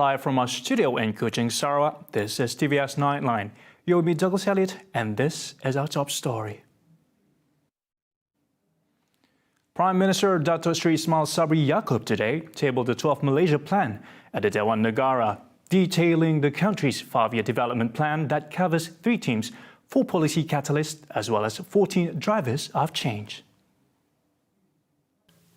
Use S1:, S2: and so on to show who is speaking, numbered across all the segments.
S1: Live from our studio in Kuching, Sarawak, this is TVS Nightline. You're with me, Douglas Elliott, and this is our top story. Prime Minister Dato Sri Ismail Sabri Yaakob today tabled the 12th Malaysia Plan at the Dewan Negara, detailing the country's 5-year development plan that covers 3 themes, 4 policy catalysts, as well as 14 drivers of change.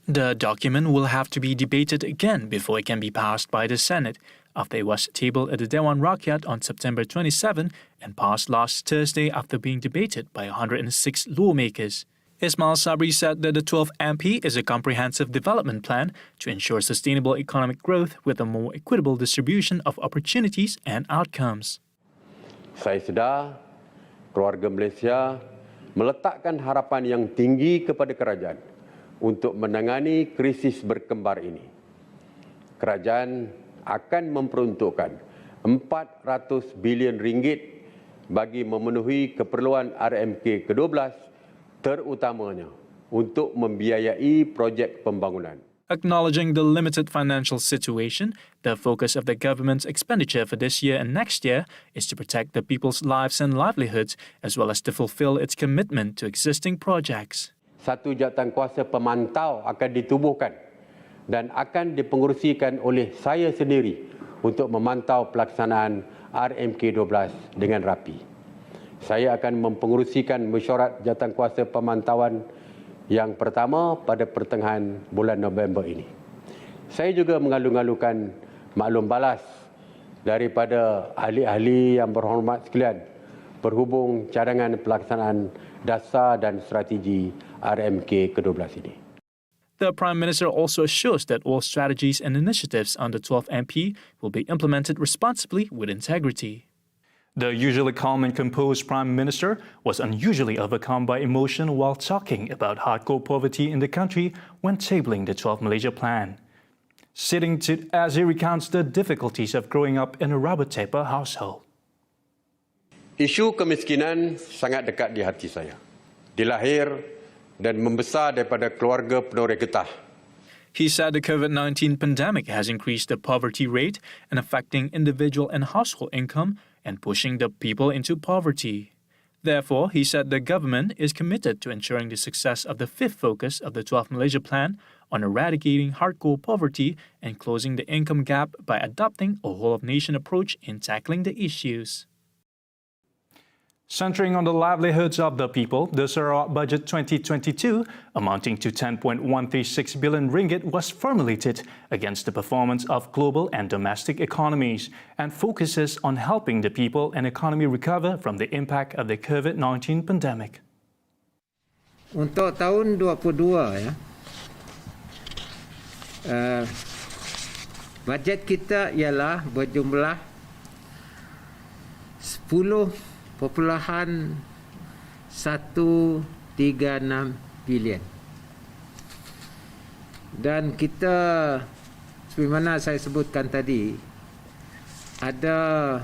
S1: The document will have to be debated again before it can be passed by the Senate, after it was tabled at the Dewan Rakyat on September 27 and passed last Thursday after being debated by 106 lawmakers. Ismail Sabri said that the 12th MP is a comprehensive development plan to ensure sustainable economic growth with a more equitable distribution of opportunities and outcomes.
S2: Saya sedar keluarga Malaysia meletakkan harapan yang tinggi kepada kerajaan untuk menangani krisis berkembar ini. Kerajaan akan memperuntukkan 400 bilion ringgit bagi memenuhi keperluan RMK ke-12, terutamanya untuk membiayai projek pembangunan.
S1: Acknowledging the limited financial situation, the focus of the government's expenditure for this year and next year is to protect the people's lives and livelihoods, as well as to fulfill its commitment to existing projects.
S2: Satu jawatankuasa pemantau akan ditubuhkan dan akan dipengerusikan oleh saya sendiri untuk memantau pelaksanaan RMK12 dengan rapi. Saya akan mempengerusikan mesyuarat jawatankuasa pemantauan yang pertama pada pertengahan bulan November ini. Saya juga mengalu-alukan maklum balas daripada ahli-ahli yang berhormat sekalian berhubung cadangan pelaksanaan dasar dan strategi RMK ke-12 ini.
S1: The Prime Minister also assures that all strategies and initiatives under 12th MP will be implemented responsibly with integrity. The usually calm and composed Prime Minister was unusually overcome by emotion while talking about hardcore poverty in the country when tabling the 12th Malaysia Plan. Sitting as he recounts the difficulties of growing up in a rubber taper household.
S2: Isu kemiskinan sangat dekat di hati saya. Dilahir dan membesar daripada keluarga penoreh getah.
S1: He said the COVID-19 pandemic has increased the poverty rate and affecting individual and household income and pushing the people into poverty. Therefore, he said the government is committed to ensuring the success of the 5th focus of the 12th Malaysia Plan on eradicating hardcore poverty and closing the income gap by adopting a whole-of-nation approach in tackling the issues. Centering on the livelihoods of the people, the Sarawak Budget 2022, amounting to 10.136 billion ringgit, was formulated against the performance of global and domestic economies and focuses on helping the people and economy recover from the impact of the COVID-19 pandemic.
S3: Untuk tahun 22 bajet kita ialah berjumlah 10.136 bilion. Dan kita, seperti mana saya sebutkan tadi, ada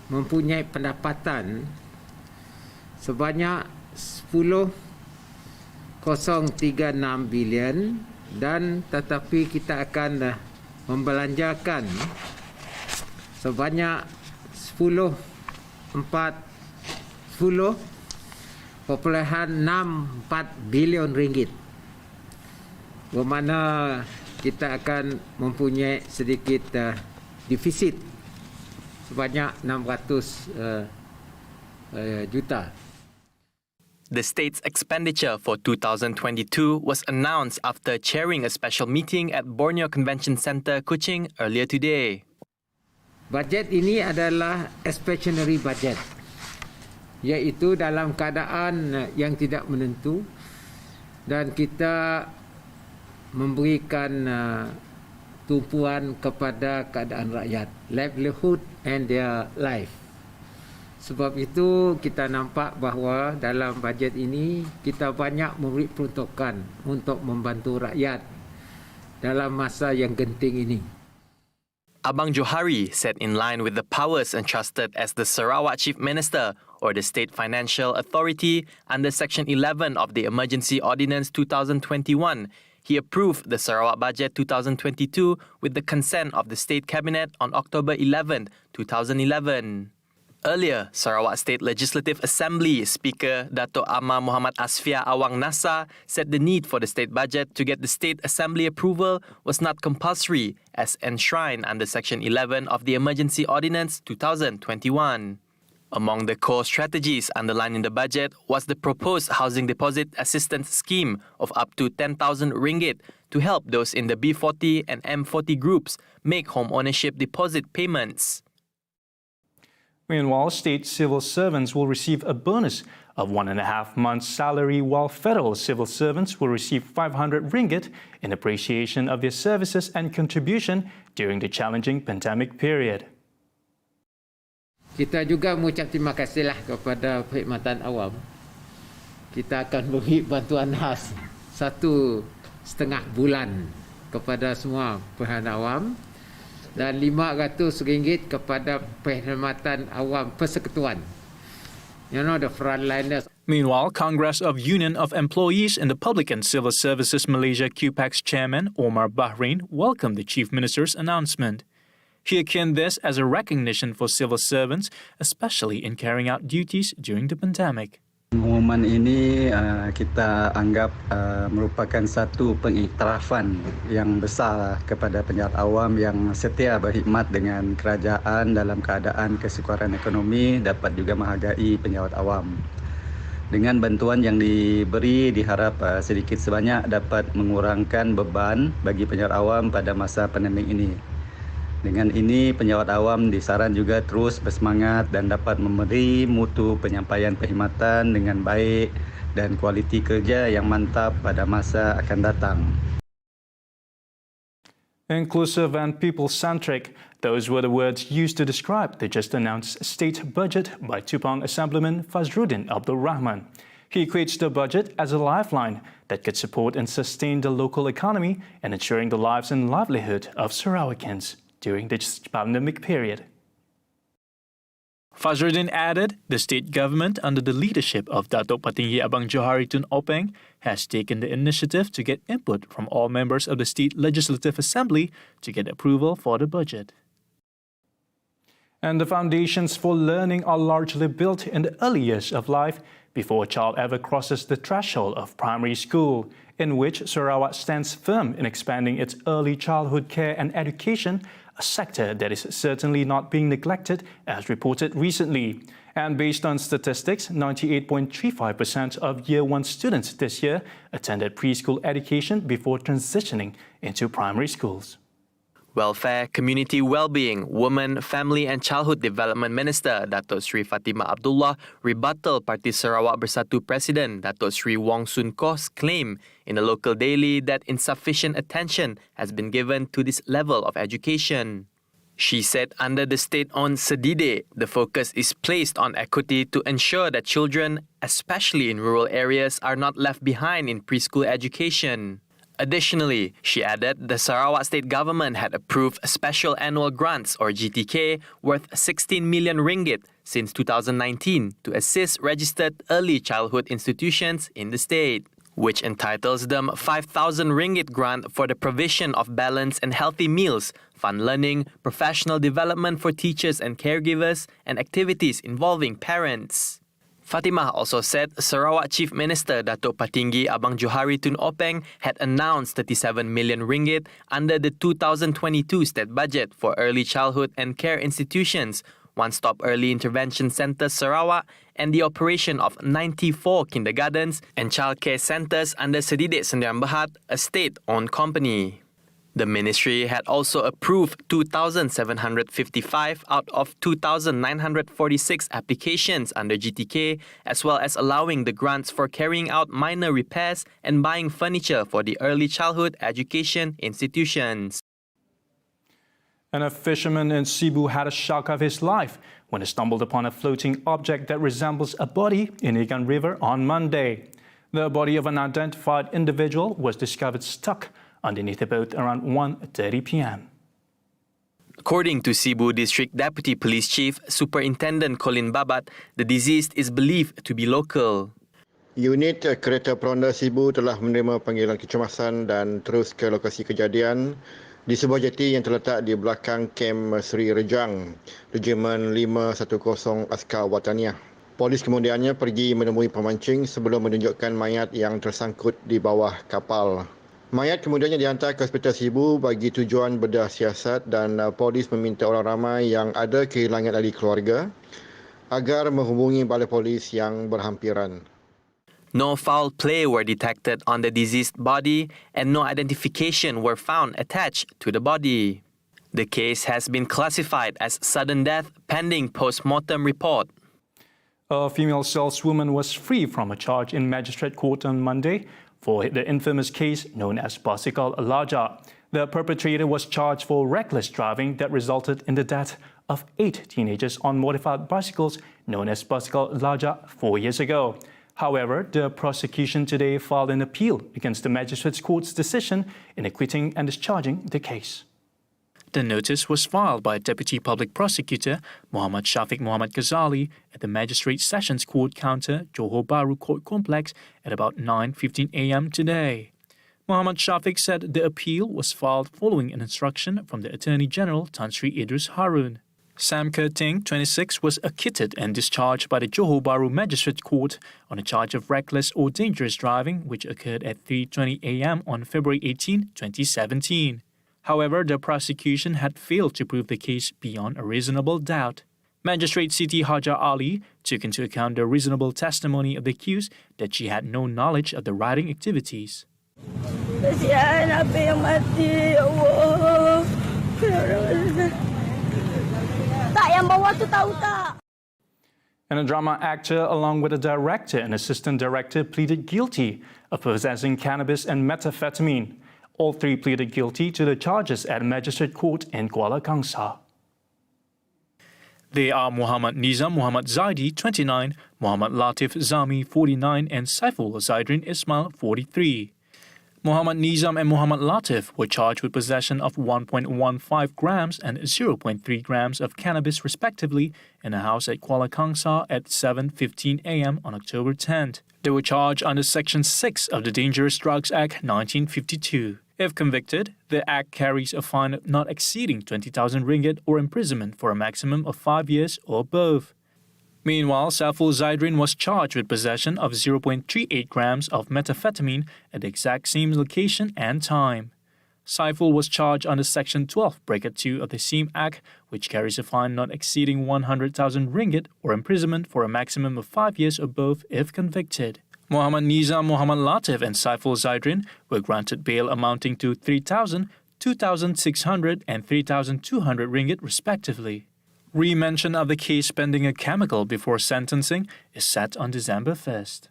S3: mempunyai pendapatan sebanyak 10.036 bilion dan tetapi kita akan membelanjakan sebanyak 10.64 bilion ringgit, bermakna kita akan mempunyai sedikit defisit sebanyak 600 juta.
S4: The state's expenditure for 2022 was announced after chairing a special meeting at Borneo Convention Centre, Kuching earlier today.
S3: Bajet ini adalah expansionary budget, iaitu dalam keadaan yang tidak menentu dan kita memberikan tumpuan kepada keadaan rakyat, livelihood and their life. Sebab itu kita nampak bahawa dalam bajet ini kita banyak memberi peruntukan untuk membantu rakyat dalam masa yang genting ini.
S4: Abang Johari said in line with the powers entrusted as the Sarawak Chief Minister or the State Financial Authority under Section 11 of the Emergency Ordinance 2021, he approved the Sarawak Budget 2022 with the consent of the State Cabinet on October 11, 2011. Earlier, Sarawak State Legislative Assembly Speaker Dato' Amar Muhammad Asfia Awang Nasa said the need for the state budget to get the State Assembly approval was not compulsory as enshrined under Section 11 of the Emergency Ordinance 2021. Among the core strategies underlined in the budget was the proposed Housing Deposit Assistance Scheme of up to 10,000 ringgit to help those in the B40 and M40 groups make home ownership deposit payments.
S1: Meanwhile, state civil servants will receive a bonus of 1.5 months' salary, while federal civil servants will receive 500 ringgit in appreciation of their services and contribution during the challenging pandemic period.
S3: Kita juga mengucap terima kasihlah kepada perkhidmatan awam. Kita akan beri bantuan khas 1.5 bulan kepada semua perkhidmatan awam dan RM500 kepada perkhidmatan awam persekutuan. You know, the frontliners.
S1: Meanwhile, Congress of Union of Employees in the Public and Civil Services Malaysia QPAC's chairman, Omar Bahrain, welcomed the Chief Minister's announcement. He akined this as a recognition for civil servants, especially in carrying out duties during the pandemic.
S5: Pengumuman ini kita anggap merupakan satu pengiktirafan yang besar kepada penjahat awam yang setia berkhidmat dengan kerajaan dalam keadaan kesukaran ekonomi dapat juga menghargai penjawat awam. Dengan bantuan yang diberi diharap sedikit sebanyak dapat mengurangkan beban bagi penjawat awam pada masa pandemik ini. Dengan ini, penjawat awam disaran juga terus bersemangat dan dapat memberi mutu penyampaian perkhidmatan dengan baik dan kualiti kerja yang mantap pada masa akan datang.
S1: Inclusive and people-centric, those were the words used to describe the just-announced state budget by Tupang Assemblyman Fazruddin Abdul Rahman. He equates the budget as a lifeline that could support and sustain the local economy and ensuring the lives and livelihood of Sarawakans during this pandemic period. Fazruddin added, the state government under the leadership of Datuk Patinggi Abang Johari Tun Openg has taken the initiative to get input from all members of the State Legislative Assembly to get approval for the budget. And the foundations for learning are largely built in the early years of life before a child ever crosses the threshold of primary school, in which Sarawak stands firm in expanding its early childhood care and education, a sector that is certainly not being neglected as reported recently. And based on statistics, 98.35% of Year 1 students this year attended preschool education before transitioning into primary schools.
S4: Welfare, Community Wellbeing, Women, Family and Childhood Development Minister Dato' Sri Fatimah Abdullah rebuttal Parti Sarawak Bersatu President Dato' Sri Wong Soon Koh's claim in a local daily that insufficient attention has been given to this level of education. She said under the state-owned Sedide, the focus is placed on equity to ensure that children, especially in rural areas, are not left behind in preschool education. Additionally, she added the Sarawak State Government had approved Special Annual Grants or GTK worth 16 million ringgit since 2019 to assist registered early childhood institutions in the state, which entitles them 5,000 ringgit grant for the provision of balanced and healthy meals, fun learning, professional development for teachers and caregivers, and activities involving parents. Fatimah also said Sarawak Chief Minister Datuk Patinggi Abang Johari Tun Openg had announced 37 million ringgit under the 2022 state budget for early childhood and care institutions, one-stop early intervention centres Sarawak, and the operation of 94 kindergartens and childcare centres under Sedidek Sendirian Berhad, a state-owned company. The ministry had also approved 2,755 out of 2,946 applications under GTK, as well as allowing the grants for carrying out minor repairs and buying furniture for the early childhood education institutions.
S1: And a fisherman in Cebu had a shock of his life when he stumbled upon a floating object that resembles a body in Igan River on Monday. The body of an unidentified individual was discovered stuck underneath the boat around 1:30 p.m.
S4: According to Cebu District Deputy Police Chief Superintendent Colin Babat, the deceased is believed to be local.
S6: Unit kereta peronda Sibu telah menerima panggilan kecemasan dan terus ke lokasi kejadian di sebuah jeti yang terletak di belakang kem Seri Rejang, Regimen 510 Askar Wataniah. Polis kemudiannya pergi menemui pemancing sebelum menunjukkan mayat yang tersangkut di bawah kapal. Mayat kemudiannya dihantar ke Hospital Sibu bagi tujuan bedah siasat dan polis meminta orang ramai yang ada kehilangan ahli keluarga agar menghubungi balai polis yang berhampiran.
S4: No foul play were detected on the deceased body and no identification were found attached to the body. The case has been classified as sudden death pending post-mortem report.
S1: A female saleswoman was free from a charge in magistrate court on Monday for the infamous case known as Bicycle Larja. The perpetrator was charged for reckless driving that resulted in the death of 8 teenagers on modified bicycles known as Bicycle Larja 4 years ago. However, the prosecution today filed an appeal against the magistrate's court's decision in acquitting and discharging the case. The notice was filed by Deputy Public Prosecutor Muhammad Shafiq Muhammad Ghazali at the Magistrate Sessions Court counter, Johor Bahru Court Complex, at about 9:15 a.m. today. Muhammad Shafiq said the appeal was filed following an instruction from the Attorney General Tan Sri Idris Harun. Sam Kerting, 26, was acquitted and discharged by the Johor Bahru Magistrate Court on a charge of reckless or dangerous driving, which occurred at 3:20 a.m. on February 18, 2017. However, the prosecution had failed to prove the case beyond a reasonable doubt. Magistrate Siti Hajar Ali took into account the reasonable testimony of the accused that she had no knowledge of the riding activities.
S7: Kasihan apa yang mati, ya Allah. Tak, yang bawah tu tahu tak?
S1: And a drama actor, along with a director and assistant director, pleaded guilty of possessing cannabis and methamphetamine. All three pleaded guilty to the charges at Magistrate Court in Kuala Kangsar. They are Muhammad Nizam Muhammad Zaidi, 29, Muhammad Latif Zami, 49, and Saiful Zaidrin Ismail, 43. Muhammad Nizam and Muhammad Latif were charged with possession of 1.15 grams and 0.3 grams of cannabis respectively in a house at Kuala Kangsar at 7:15 a.m. on October 10th. They were charged under Section 6 of the Dangerous Drugs Act 1952. If convicted, the act carries a fine not exceeding 20,000 ringgit or imprisonment for a maximum of 5 years or both. Meanwhile, Saiful Zaidrin was charged with possession of 0.38 grams of methamphetamine at the exact same location and time. Saiful was charged under Section 12, Bracket 2 of the same Act, which carries a fine not exceeding 100,000 ringgit or imprisonment for a maximum of 5 years or both if convicted. Muhammad Nizam, Muhammad Latif and Saiful Zaidrin were granted bail amounting to 3,000, 2,600 and 3,200 ringgit respectively. Re-mention of the case pending a chemical before sentencing is set on December 1st.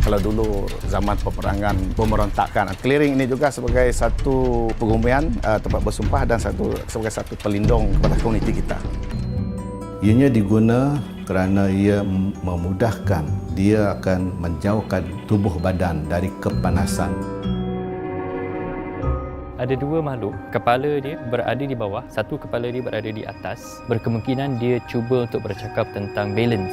S8: Kalau dulu zaman peperangan pemberontakan, clearing ini juga sebagai satu pengumian tempat bersumpah dan sebagai satu pelindung kepada komuniti kita.
S9: Ianya diguna kerana ia memudahkan, dia akan menjauhkan tubuh badan dari kepanasan.
S10: Ada dua makhluk, kepala dia berada di bawah, satu kepala dia berada di atas. Berkemungkinan dia cuba untuk bercakap tentang balance.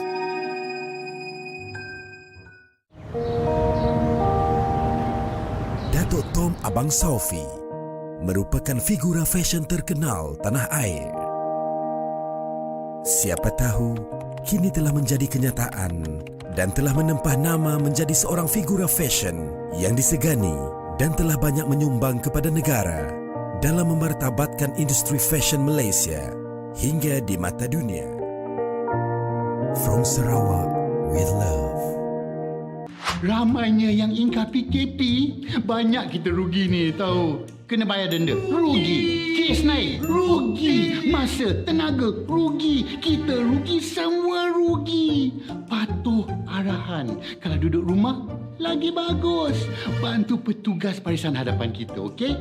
S11: Datuk Tom Abang Saufi merupakan figura fashion terkenal tanah air. Siapa tahu, kini telah menjadi kenyataan dan telah menempah nama menjadi seorang figura fashion yang disegani dan telah banyak menyumbang kepada negara dalam memartabatkan industri fashion Malaysia hingga di mata dunia. From Sarawak with love.
S12: Ramainya yang ingkar PKP, banyak kita rugi ni tahu. Kena bayar denda, rugi. Kes naik, rugi. Masa, tenaga, rugi. Kita rugi, semua rugi. Patuh arahan. Kalau duduk rumah, Lagi bagus. Bantu petugas barisan hadapan kita, okey?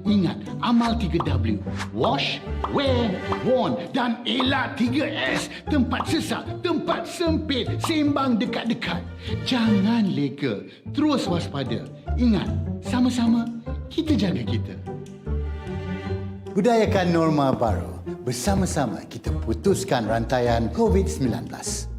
S12: Ingat, amal 3W. Wash, wear, warn. Dan elak 3S. Tempat sesak, tempat sempit, sembang dekat-dekat. Jangan leka. Terus waspada. Ingat, sama-sama kita jaga kita.
S13: Budayakan norma baru. Bersama-sama kita putuskan rantaian COVID-19.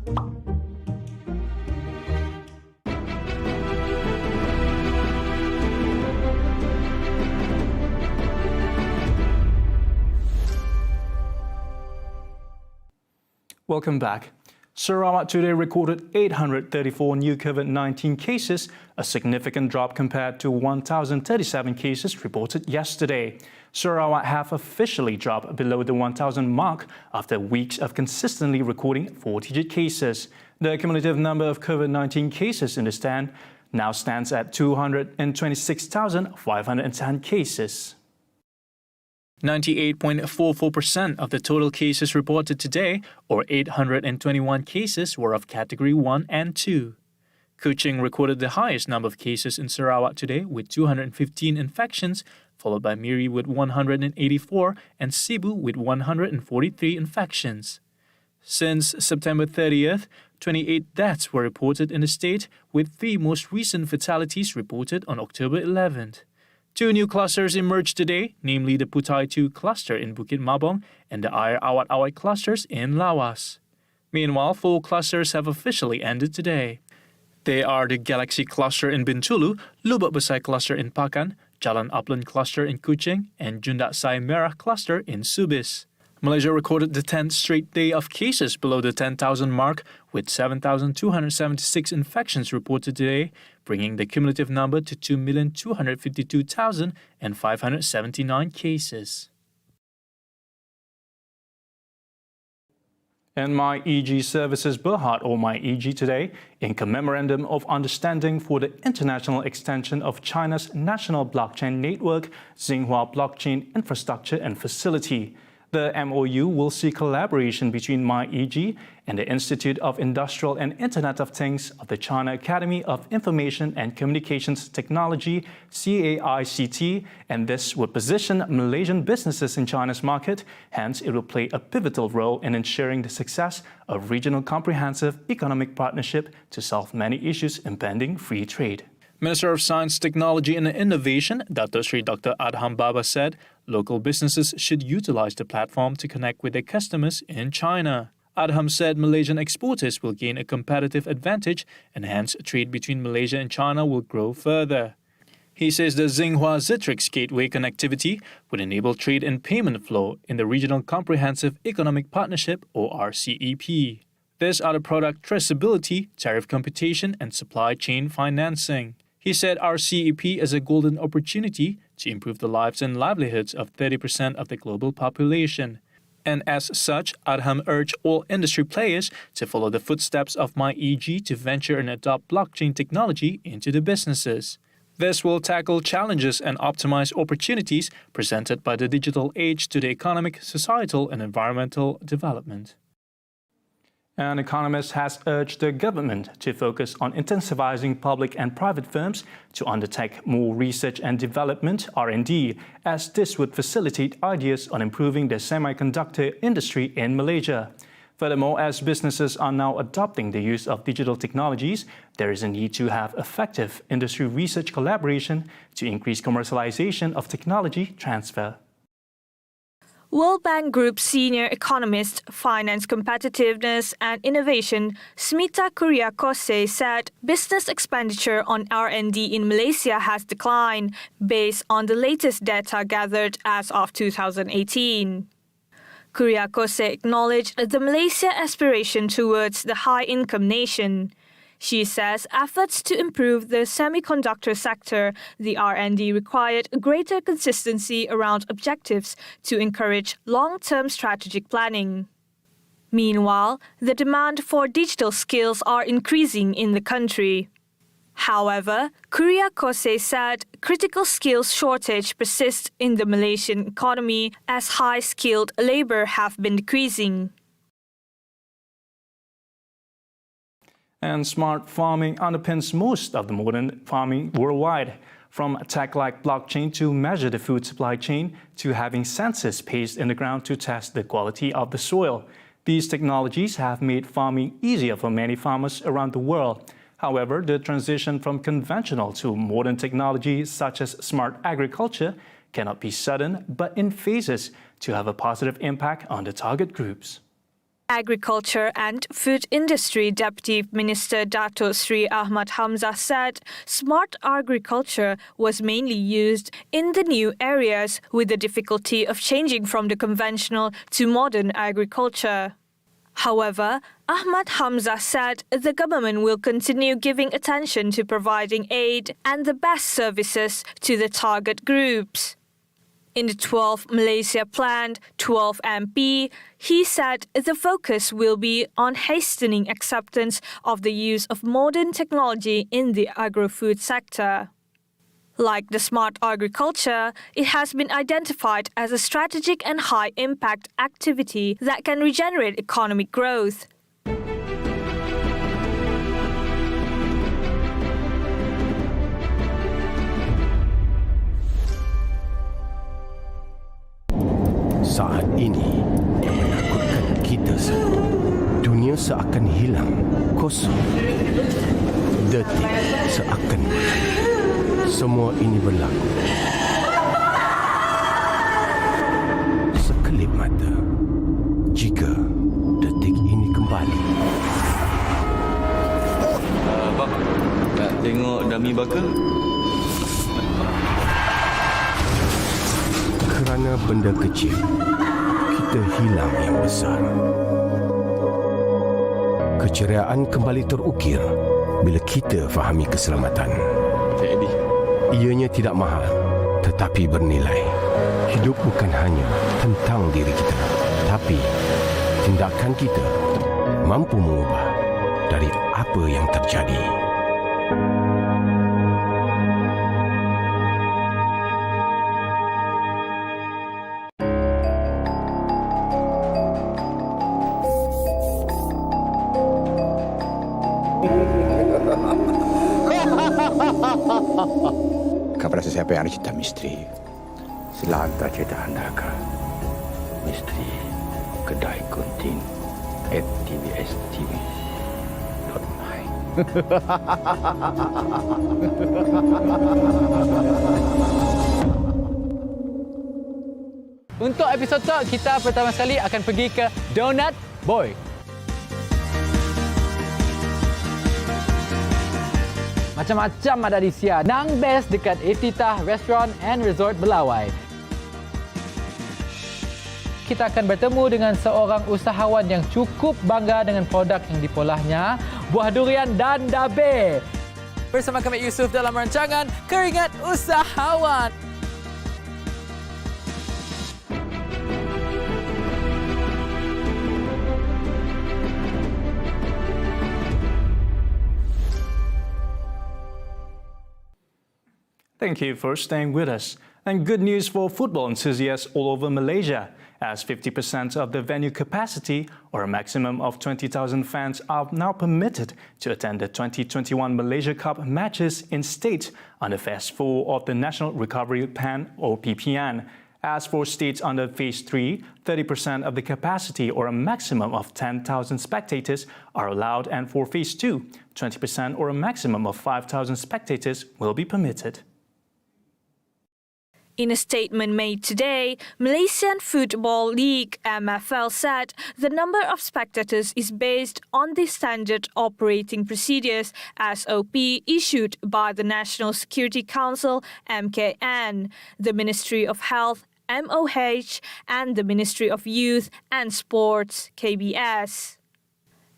S1: Welcome back. Sarawak today recorded 834 new COVID-19 cases, a significant drop compared to 1,037 cases reported yesterday. Sarawak have officially dropped below the 1,000 mark after weeks of consistently recording 4-digit cases. The cumulative number of COVID-19 cases in the stand now stands at 226,510 cases. 98.44% of the total cases reported today, or 821 cases, were of Category 1 and 2. Kuching recorded the highest number of cases in Sarawak today with 215 infections, followed by Miri with 184 and Cebu with 143 infections. Since September 30th, 28 deaths were reported in the state, with 3 most recent fatalities reported on October 11th. 2 new clusters emerged today, namely the Putai 2 cluster in Bukit Mabong and the Air Awat Awat clusters in Lawas. Meanwhile, 4 clusters have officially ended today. They are the Galaxy cluster in Bintulu, Lubak Besar cluster in Pakan, Jalan Upland cluster in Kuching, and Jundak Sai Merah cluster in Subis. Malaysia recorded the 10th straight day of cases below the 10,000 mark, with 7,276 infections reported today, bringing the cumulative number to 2,252,579 cases. And MyEG Services Berhad, or MyEG today, in Memorandum of Understanding for the International Extension of China's National Blockchain Network, Xinhua Blockchain Infrastructure and Facility. The MOU will see collaboration between MyEG and the Institute of Industrial and Internet of Things of the China Academy of Information and Communications Technology, CAICT, and this would position Malaysian businesses in China's market. Hence, it will play a pivotal role in ensuring the success of regional comprehensive economic partnership to solve many issues impeding free trade. Minister of Science, Technology and Innovation, Dato Sri Dr. Adham Baba said local businesses should utilize the platform to connect with their customers in China. Adham said Malaysian exporters will gain a competitive advantage and hence trade between Malaysia and China will grow further. He says the Xinhua Zitrix Gateway connectivity would enable trade and payment flow in the Regional Comprehensive Economic Partnership, or RCEP. These are the product traceability, tariff computation and supply chain financing. He said RCEP is a golden opportunity to improve the lives and livelihoods of 30% of the global population. And as such, Adham urged all industry players to follow the footsteps of MyEG to venture and adopt blockchain technology into the businesses. This will tackle challenges and optimize opportunities presented by the digital age to the economic, societal and environmental development. An economist has urged the government to focus on intensifying public and private firms to undertake more research and development (R&D), as this would facilitate ideas on improving the semiconductor industry in Malaysia. Furthermore, as businesses are now adopting the use of digital technologies, there is a need to have effective industry research collaboration to increase commercialization of technology transfer.
S14: World Bank Group Senior Economist, Finance Competitiveness and Innovation, Smita Kuriakose said business expenditure on R&D in Malaysia has declined based on the latest data gathered as of 2018. Kuriakose acknowledged the Malaysia aspiration towards the high-income nation. She says efforts to improve the semiconductor sector, the R&D required greater consistency around objectives to encourage long-term strategic planning. Meanwhile, the demand for digital skills are increasing in the country. However, Kuriakose said critical skills shortage persists in the Malaysian economy as high-skilled labor have been decreasing.
S1: And smart farming underpins most of the modern farming worldwide. From tech like blockchain to measure the food supply chain to having sensors placed in the ground to test the quality of the soil. These technologies have made farming easier for many farmers around the world. However, the transition from conventional to modern technology such as smart agriculture cannot be sudden but in phases to have a positive impact on the target groups.
S14: Agriculture and Food Industry Deputy Minister Dato Sri Ahmad Hamzah said smart agriculture was mainly used in the new areas with the difficulty of changing from the conventional to modern agriculture. However, Ahmad Hamzah said the government will continue giving attention to providing aid and the best services to the target groups. In the 12th Malaysia Plan, 12 MP, he said the focus will be on hastening acceptance of the use of modern technology in the agro-food sector. Like the smart agriculture, it has been identified as a strategic and high-impact activity that can regenerate economic growth.
S15: Saat ini menakutkan kita semua. Dunia seakan hilang, kosong. Detik seakan berlalu. Semua ini berlaku. Sekelip mata. Jika detik ini kembali.
S16: Abang, nak tengok dummy bakar?
S15: Kerana benda kecil, kita hilang yang besar. Keceriaan kembali terukir bila kita fahami keselamatan. Ianya tidak mahal, tetapi bernilai. Hidup bukan hanya tentang diri kita, tapi tindakan kita mampu mengubah dari apa yang terjadi.
S17: Kepada sesiapa yang ada cita misteri, sila hantar cerita anda ke misteri kedai gunting @TVSTVMY.
S18: Untuk episod talk, kita pertama sekali akan pergi ke Donut Boy. Macam-macam ada di Sia. Nang best dekat Iftitah Restaurant and Resort Belawai. Kita akan bertemu dengan seorang usahawan yang cukup bangga dengan produk yang dipolahnya, buah durian dan dabe. Bersama kami Yusuf dalam rancangan Keringat Usahawan.
S1: Thank you for staying with us. And good news for football enthusiasts all over Malaysia, as 50% of the venue capacity, or a maximum of 20,000 fans, are now permitted to attend the 2021 Malaysia Cup matches in state under Phase 4 of the National Recovery Plan, or PPN. As for states under Phase 3, 30% of the capacity, or a maximum of 10,000 spectators, are allowed, and for Phase 2, 20% or a maximum of 5,000 spectators will be permitted.
S14: In a statement made today, Malaysian Football League MFL said the number of spectators is based on the Standard Operating Procedures SOP issued by the National Security Council MKN, the Ministry of Health MOH, and the Ministry of Youth and Sports KBS.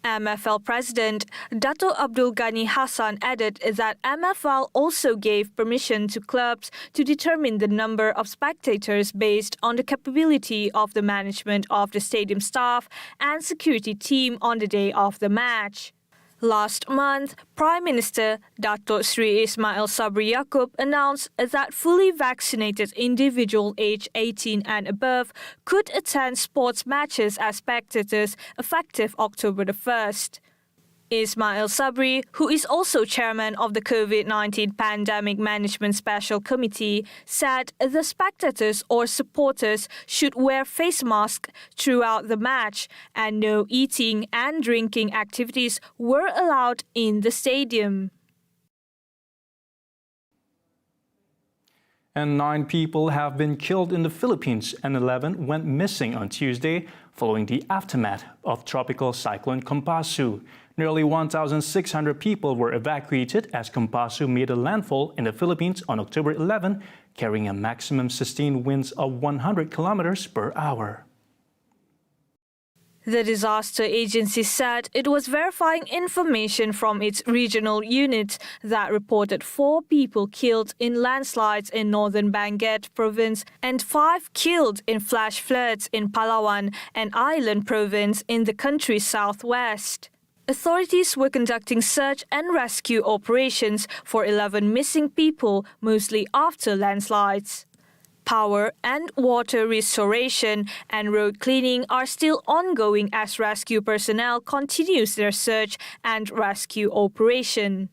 S14: MFL President Dato' Abdul Ghani Hassan added that MFL also gave permission to clubs to determine the number of spectators based on the capability of the management of the stadium staff and security team on the day of the match. Last month, Prime Minister Dato' Sri Ismail Sabri Yaakob announced that fully vaccinated individuals aged 18 and above could attend sports matches as spectators effective October the 1st. Ismail Sabri, who is also chairman of the COVID-19 Pandemic Management Special Committee, said the spectators or supporters should wear face masks throughout the match and no eating and drinking activities were allowed in the stadium.
S1: And 9 people have been killed in the Philippines and 11 went missing on Tuesday following the aftermath of tropical cyclone Kompasu. Nearly 1,600 people were evacuated as Kompasu made a landfall in the Philippines on October 11, carrying a maximum sustained winds of 100 kilometers per hour.
S14: The disaster agency said it was verifying information from its regional unit that reported 4 people killed in landslides in northern Benguet province and 5 killed in flash floods in Palawan and Island province in the country's southwest. Authorities were conducting search and rescue operations for 11 missing people, mostly after landslides. Power and water restoration and road cleaning are still ongoing as rescue personnel continues their search and rescue operation.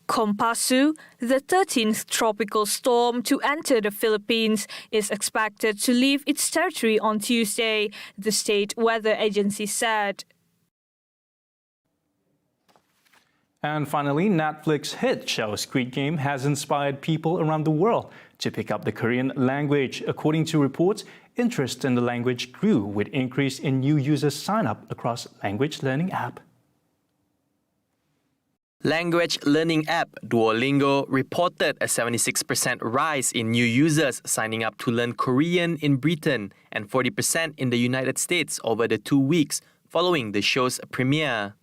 S14: Kompasu, the 13th tropical storm to enter the Philippines, is expected to leave its territory on Tuesday, the state weather agency said.
S1: And finally, Netflix hit show Squid Game has inspired people around the world to pick up the Korean language. According to reports, interest in the language grew with increase in new users sign up across language learning app.
S4: Language learning app Duolingo reported a 76% rise in new users signing up to learn Korean in Britain and 40% in the United States over the 2 weeks following the show's premiere.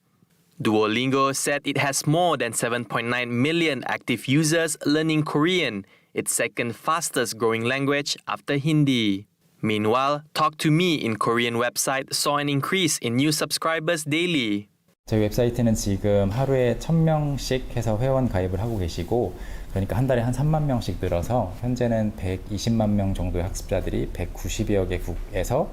S4: Duolingo said it has more than 7.9 million active users learning Korean, its second fastest growing language after Hindi. Meanwhile, Talk to Me in Korean website saw an increase in new subscribers daily.
S19: 저희 웹사이트는 지금 하루에 1,000명씩 해서 회원 가입을 하고 계시고 그러니까 한 달에 한 3만 명씩 늘어서 현재는 120만 명 정도의 학습자들이 190여 개국에서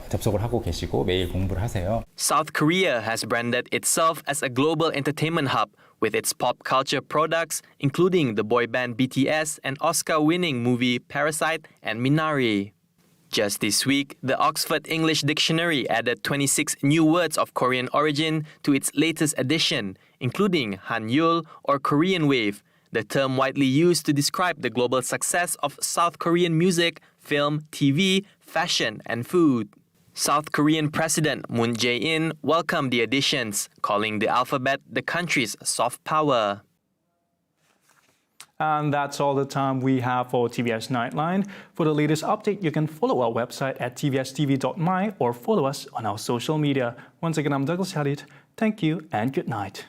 S19: 접속을 하고 계시고 매일 공부를 하세요.
S4: South Korea has branded itself as a global entertainment hub with its pop culture products including the boy band BTS and Oscar-winning movie Parasite and Minari. Just this week, the Oxford English Dictionary added 26 new words of Korean origin to its latest edition, including Hanyul or Korean Wave, the term widely used to describe the global success of South Korean music, film, TV, fashion, and food. South Korean President Moon Jae-in welcomed the additions, calling the alphabet the country's soft power.
S1: And that's all the time we have for TVS Nightline. For the latest update, you can follow our website at TVSTVMY or follow us on our social media. Once again, I'm Douglas Hadid. Thank you and good night.